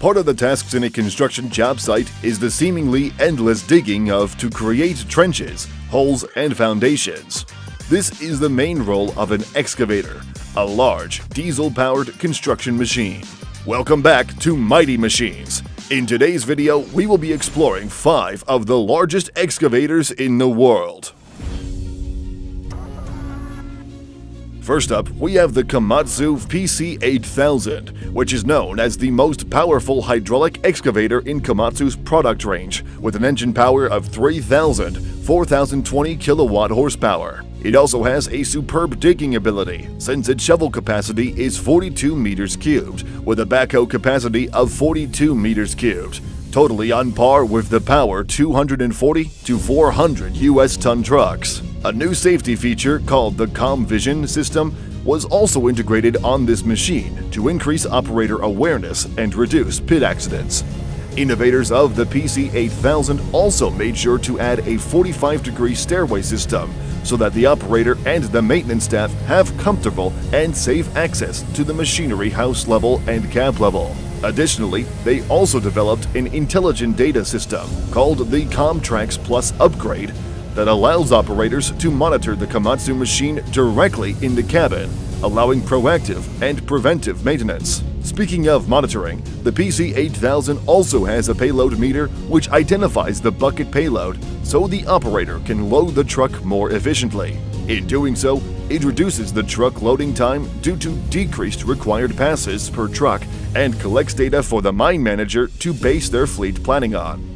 Part of the tasks in a construction job site is the seemingly endless digging to create trenches, holes, and foundations. This is the main role of an excavator, a large, diesel-powered construction machine. Welcome back to Mighty Machines. In today's video, we will be exploring 5 of the largest excavators in the world. First up, we have the Komatsu PC8000, which is known as the most powerful hydraulic excavator in Komatsu's product range, with an engine power of 4,020 kilowatt horsepower. It also has a superb digging ability, since its shovel capacity is 42 meters cubed, with a backhoe capacity of 42 meters cubed, totally on par with the power 240 to 400 US ton trucks. A new safety feature called the Com Vision system was also integrated on this machine to increase operator awareness and reduce pit accidents. Innovators of the PC8000 also made sure to add a 45-degree stairway system so that the operator and the maintenance staff have comfortable and safe access to the machinery house level and cab level. Additionally, they also developed an intelligent data system called the ComTrax Plus upgrade that allows operators to monitor the Komatsu machine directly in the cabin, allowing proactive and preventive maintenance. Speaking of monitoring, the PC8000 also has a payload meter which identifies the bucket payload so the operator can load the truck more efficiently. In doing so, it reduces the truck loading time due to decreased required passes per truck and collects data for the mine manager to base their fleet planning on.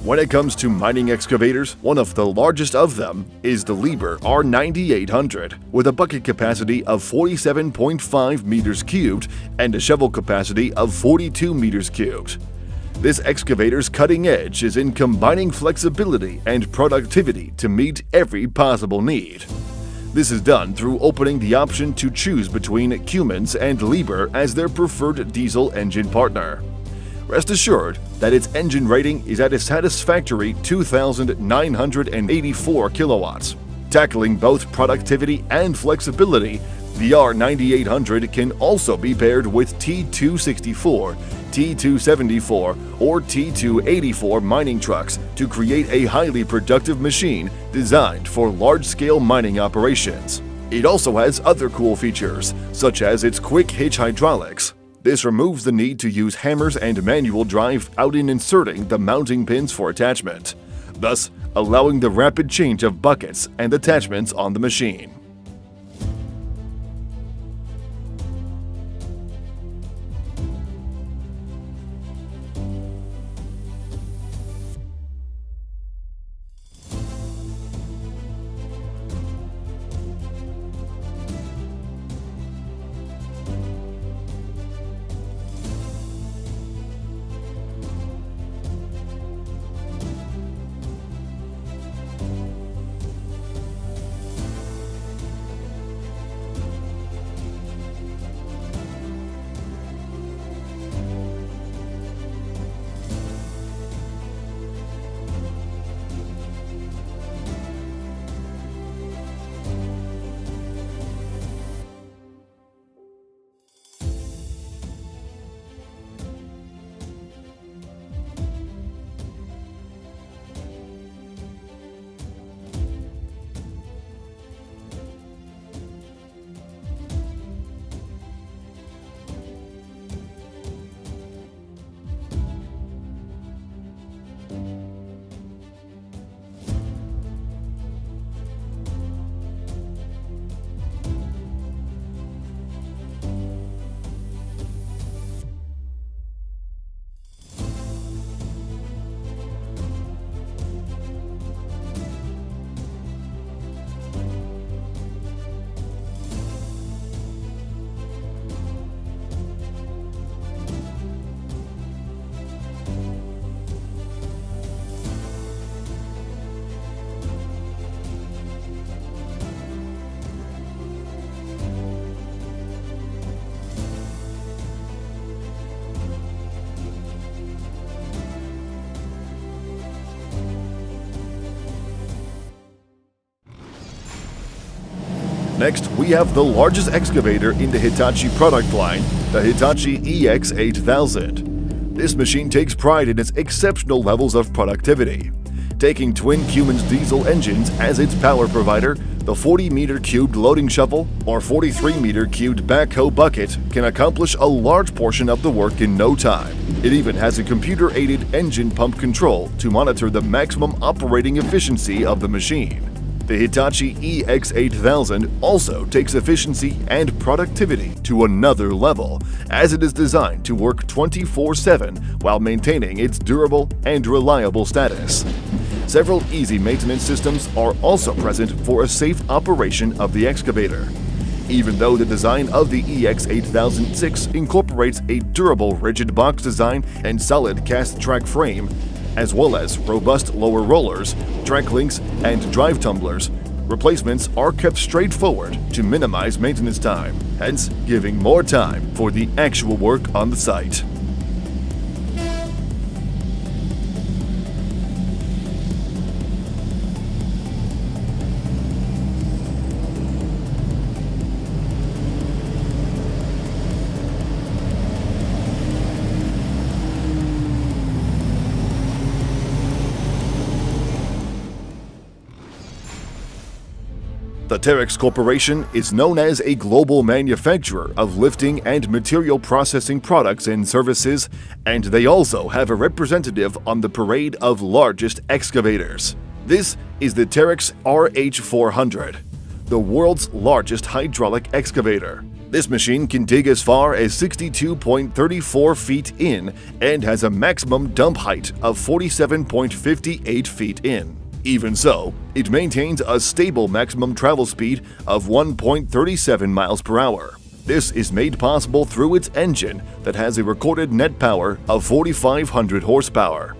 When it comes to mining excavators, one of the largest of them is the Liebherr R9800, with a bucket capacity of 47.5 meters cubed and a shovel capacity of 42 meters cubed. This excavator's cutting edge is in combining flexibility and productivity to meet every possible need. This is done through opening the option to choose between Cummins and Liebherr as their preferred diesel engine partner. Rest assured that its engine rating is at a satisfactory 2,984 kilowatts. Tackling both productivity and flexibility, the R9800 can also be paired with T264, T274, or T284 mining trucks to create a highly productive machine designed for large-scale mining operations. It also has other cool features, such as its quick hitch hydraulics. This removes the need to use hammers and manual drive out in inserting the mounting pins for attachment, thus allowing the rapid change of buckets and attachments on the machine. Next, we have the largest excavator in the Hitachi product line, the Hitachi EX8000. This machine takes pride in its exceptional levels of productivity. Taking twin Cummins diesel engines as its power provider, the 40-meter cubed loading shovel or 43-meter cubed backhoe bucket can accomplish a large portion of the work in no time. It even has a computer-aided engine pump control to monitor the maximum operating efficiency of the machine. The Hitachi EX8000 also takes efficiency and productivity to another level, as it is designed to work 24/7 while maintaining its durable and reliable status. Several easy maintenance systems are also present for a safe operation of the excavator. Even though the design of the EX8006 incorporates a durable rigid box design and solid cast track frame, as well as robust lower rollers, track links, and drive tumblers, replacements are kept straightforward to minimize maintenance time, hence giving more time for the actual work on the site. The Terex Corporation is known as a global manufacturer of lifting and material processing products and services, and they also have a representative on the parade of largest excavators. This is the Terex RH400, the world's largest hydraulic excavator. This machine can dig as far as 62.34 feet in and has a maximum dump height of 47.58 feet in. Even so, it maintains a stable maximum travel speed of 1.37 miles per hour. This is made possible through its engine that has a recorded net power of 4,500 horsepower.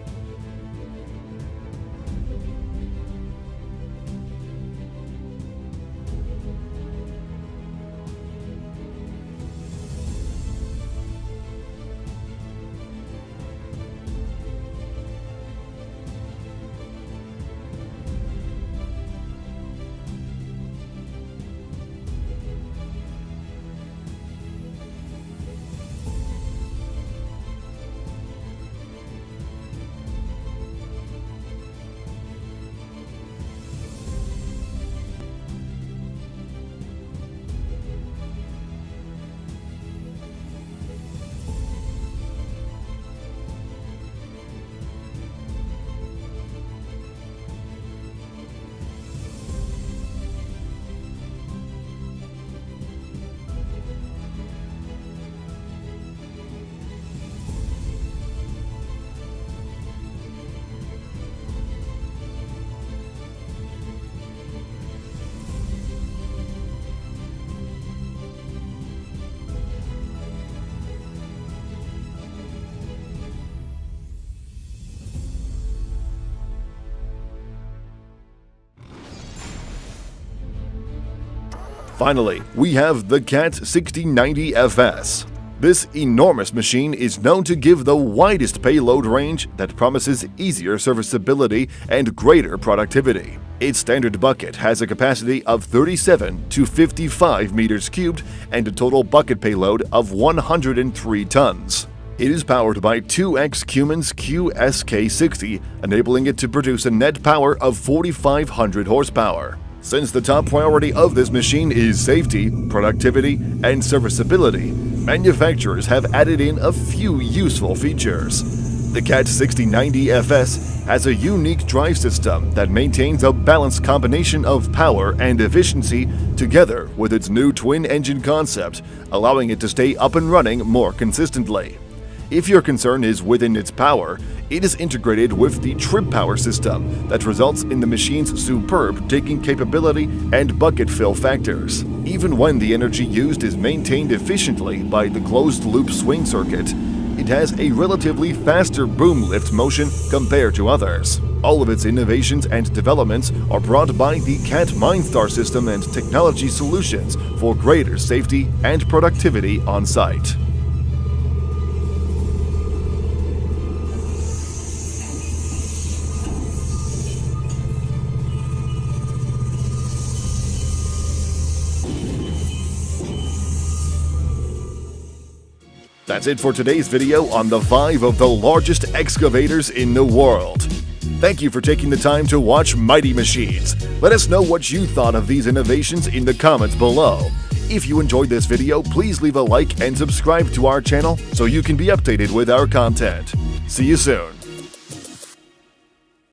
Finally, we have the CAT 6090 FS. This enormous machine is known to give the widest payload range that promises easier serviceability and greater productivity. Its standard bucket has a capacity of 37 to 55 meters cubed and a total bucket payload of 103 tons. It is powered by 2X Cummins QSK60, enabling it to produce a net power of 4,500 horsepower. Since the top priority of this machine is safety, productivity, and serviceability, manufacturers have added in a few useful features. The CAT 6090 FS has a unique drive system that maintains a balanced combination of power and efficiency together with its new twin-engine concept, allowing it to stay up and running more consistently. If your concern is within its power, it is integrated with the Trip Power system that results in the machine's superb digging capability and bucket fill factors. Even when the energy used is maintained efficiently by the closed-loop swing circuit, it has a relatively faster boom lift motion compared to others. All of its innovations and developments are brought by the CAT MineStar system and technology solutions for greater safety and productivity on site. That's it for today's video on the 5 of the largest excavators in the world. Thank you for taking the time to watch Mighty Machines. Let us know what you thought of these innovations in the comments below. If you enjoyed this video, please leave a like and subscribe to our channel so you can be updated with our content. See you soon.